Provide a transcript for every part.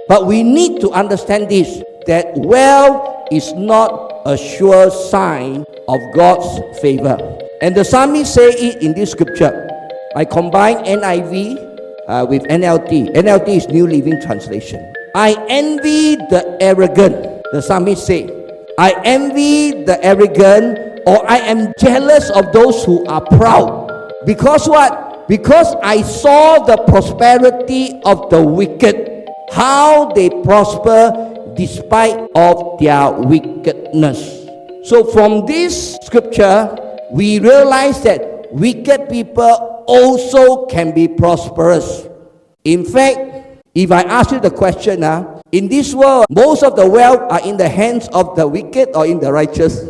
But we need to understand this, that wealth is not a sure sign of God's favor. And the psalmist say it in this scripture. I combine NIV with NLT. NLT is New Living Translation. I envy the arrogant. The psalmist say, I envy the arrogant, or I am jealous of those who are proud. Because what? Because I saw the prosperity of the wicked, how they prosper despite of their wickedness. So from this scripture, we realize that wicked people also can be prosperous. In fact, if I ask you the question, in this world, most of the wealth are in the hands of the wicked or in the righteous?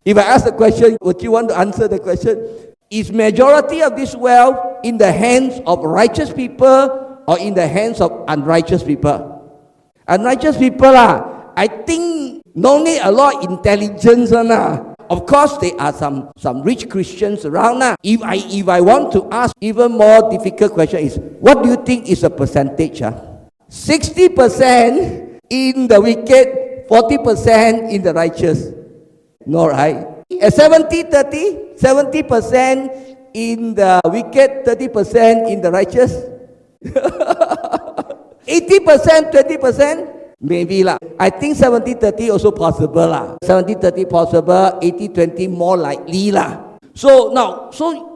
If I ask the question, would you want to answer the question? Is majority of this wealth in the hands of righteous people or in the hands of unrighteous people? Unrighteous people, I think no need a lot of intelligence. Of course, there are some rich Christians around. If I want to ask even more difficult question is, what do you think is a percentage? 60% in the wicked, 40% in the righteous. No, right? 70-30, 70% in the wicked, 30% in the righteous. 80%, 20%? Maybe lah. I think 70-30 also possible lah. 70-30 possible, 80-20 more likely lah. So now,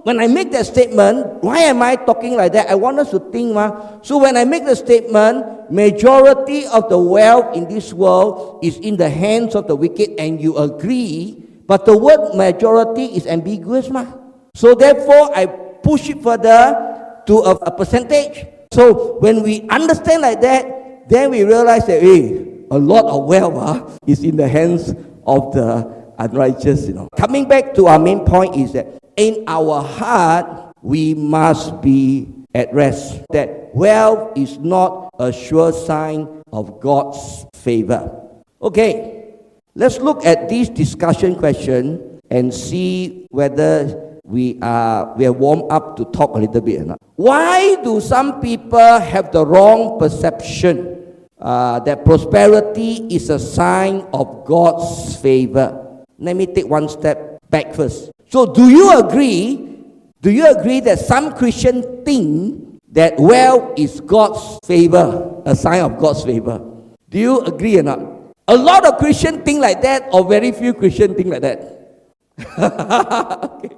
when I make that statement, why am I talking like that? I want us to think. So when I make the statement, majority of the wealth in this world is in the hands of the wicked, and you agree, but the word majority is ambiguous. So therefore, I push it further to a percentage. So when we understand like that, then we realize that a lot of wealth is in the hands of the unrighteous. Coming back to our main point is that in our heart, we must be at rest. That wealth is not a sure sign of God's favor. Okay, let's look at this discussion question and see whether we are warmed up to talk a little bit or not. Why do some people have the wrong perception that prosperity is a sign of God's favor? Let me take one step back first. So do you agree that some Christians think that wealth is God's favor, a sign of God's favor? Do you agree or not? A lot of Christians think like that, or very few Christians think like that? Okay.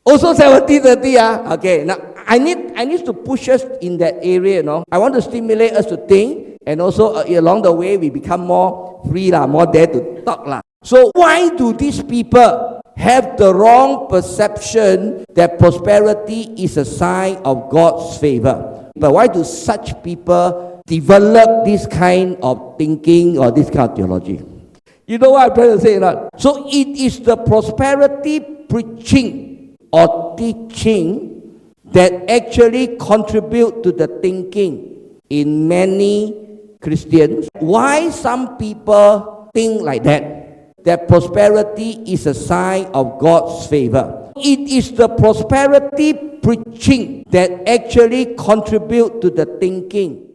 Also 70-30. Okay, now I need to push us in that area. I want to stimulate us to think, and also along the way we become more free, more dare to talk. So why do these people have the wrong perception that prosperity is a sign of God's favor? But why do such people develop this kind of thinking or this kind of theology? You know what I'm trying to say? So it is the prosperity preaching or teaching that actually contribute to the thinking in many Christians. Why some people think like that? That prosperity is a sign of God's favor. It is the prosperity preaching that actually contribute to the thinking